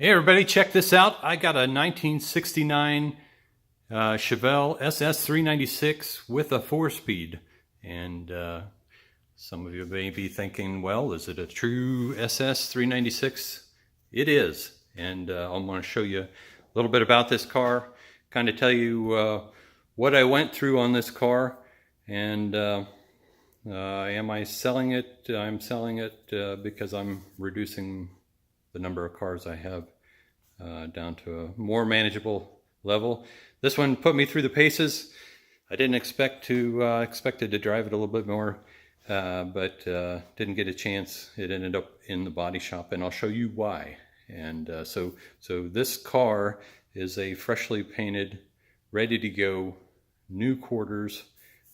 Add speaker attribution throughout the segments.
Speaker 1: Hey everybody, check this out. I got a 1969 Chevelle SS396 with a 4-speed. And some of you may be thinking, well, is it a true SS396? It is. And I'm going to show you a little bit about this car, kind of tell you what I went through on this car. And am I selling it? I'm selling it because I'm reducing the number of cars I have down to a more manageable level. This one put me through the paces. I didn't expected to drive it a little bit more, but didn't get a chance. It ended up in the body shop, and I'll show you why. And so this car is a freshly painted, ready to go, new quarters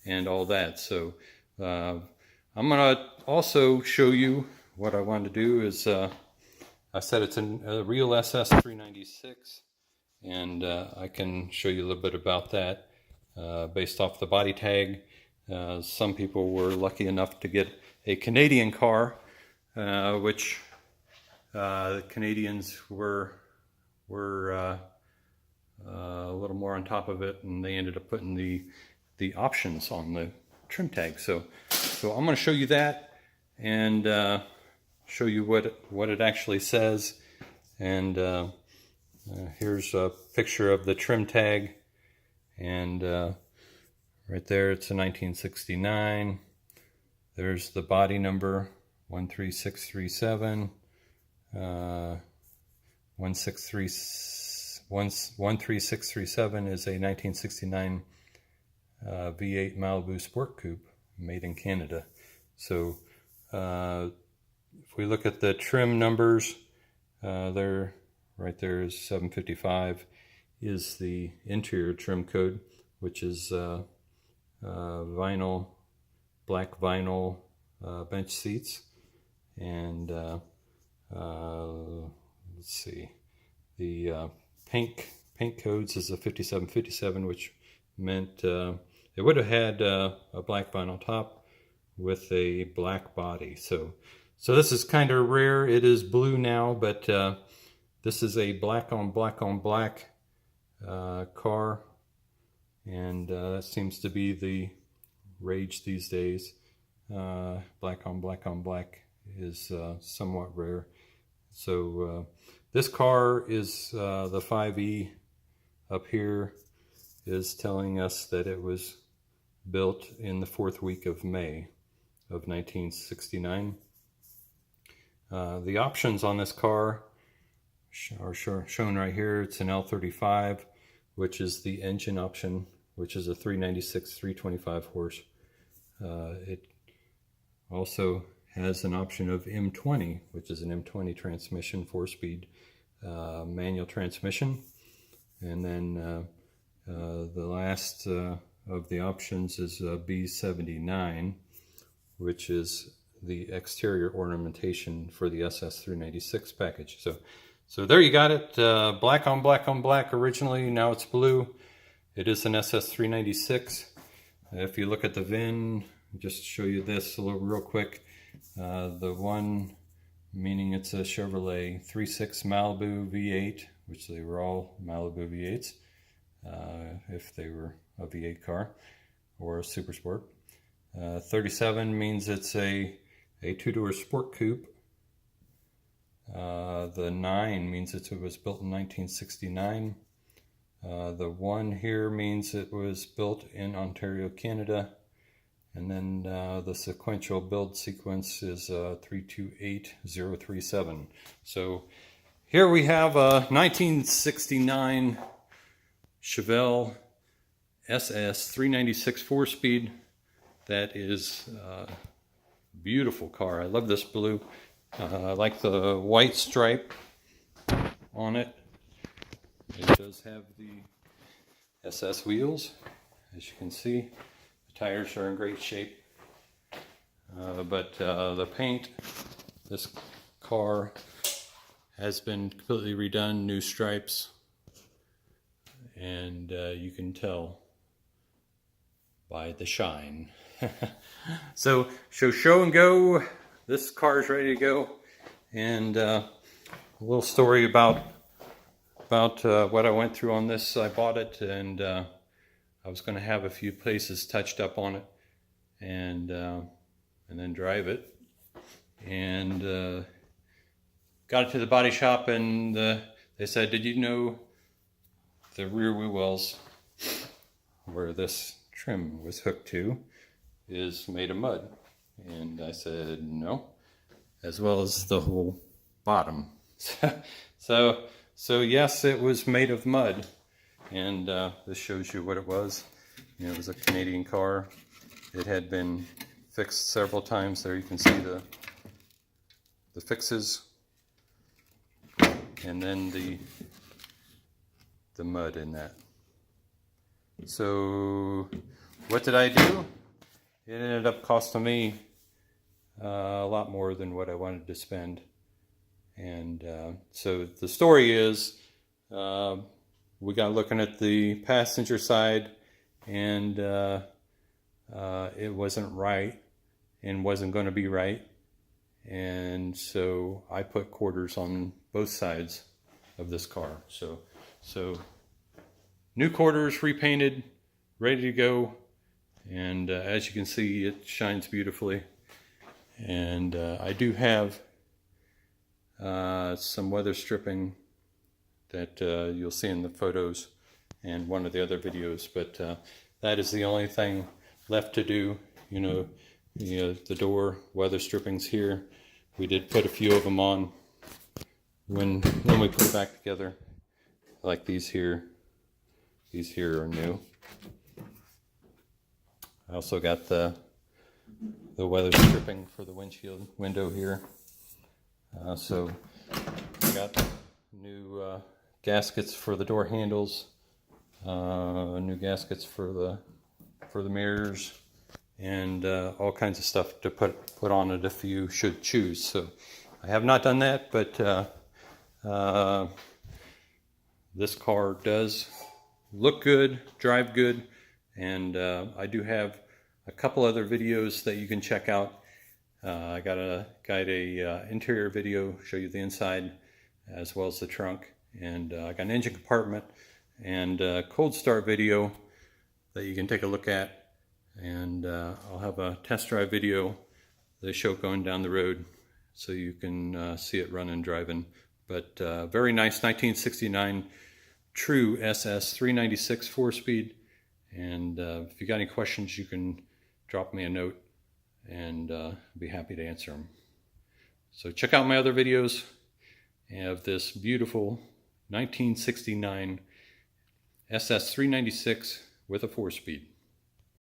Speaker 1: and all that. So I'm gonna also show you what I wanted to do is I said it's a real SS396, and I can show you a little bit about that based off the body tag. Some people were lucky enough to get a Canadian car, which the Canadians were a little more on top of it, and they ended up putting the options on the trim tag. So I'm going to show you that, and show you what it actually says. And here's a picture of the trim tag, and right there it's a 1969. There's the body number 13637. 13637 is a 1969 V8 Malibu Sport Coupe made in Canada. So if we look at the trim numbers, there, right there is 755 is the interior trim code, which is vinyl, black vinyl bench seats. And let's see, the paint codes is a 5757, which meant it would have had a black vinyl top with a black body. So this is kind of rare. It is blue now, but this is a black on black on black car, and that seems to be the rage these days. Black on black is somewhat rare. So this car is the 5E up here is telling us that it was built in the 4th week of May of 1969. The options on this car are shown right here. It's an L35, which is the engine option, which is a 396 325 horse. It also has an option of M20, which is an M20 transmission, 4-speed manual transmission. And then the last of the options is B79, which is the exterior ornamentation for the SS396 package. So there you got it. Black on black originally. Now it's blue. It is an SS396. If you look at the VIN, just show you this a little real quick. The one meaning it's a Chevrolet 3.6 Malibu V8, which they were all Malibu V8s, if they were a V8 car or a Super Sport. 37 means it's a 2-door sport coupe. The 9 means it was built in 1969. The 1 here means it was built in Ontario, Canada. And then the sequential build sequence is 328037. So here we have a 1969 Chevelle SS 396 4-speed. That is a beautiful car. I love this blue. I like the white stripe on it. It does have the SS wheels, as you can see. The tires are in great shape. But the paint, this car has been completely redone, new stripes, and you can tell by the shine. So show and go. This car is ready to go. And a little story about about what I went through on this. I bought it, and I was going to have a few places touched up on it, and then drive it. And got it to the body shop, and they said, "Did you know the rear wheel wells, where this trim was hooked to, is made of mud?" And I said, "No," as well as the whole bottom. So yes, it was made of mud, and this shows you what it was. You know, it was a Canadian car. It had been fixed several times. There you can see the fixes, and then the mud in that. So what did I do? It ended up costing me a lot more than what I wanted to spend. And so the story is, we got looking at the passenger side, and it wasn't right and wasn't going to be right. And so I put quarters on both sides of this car. So new quarters, repainted, ready to go. And as you can see, it shines beautifully. And I do have some weather stripping that you'll see in the photos and one of the other videos, but that is the only thing left to do. You know, the door weather strippings here. We did put a few of them on when we put it back together, like these here. These here are new. I also got the weather stripping for the windshield window here. So I got new gaskets for the door handles, new gaskets for the mirrors, and all kinds of stuff to put on it if you should choose. So I have not done that, but this car does look good, drive good, and I do have a couple other videos that you can check out. I got a interior video, show you the inside as well as the trunk, and I got an engine compartment and a cold start video that you can take a look at, and I'll have a test drive video they show going down the road so you can see it running, driving. But very nice 1969 true SS396 4-speed, and if you got any questions, you can drop me a note, and I'll be happy to answer them. So check out my other videos of this beautiful 1969 SS396 with a 4-speed.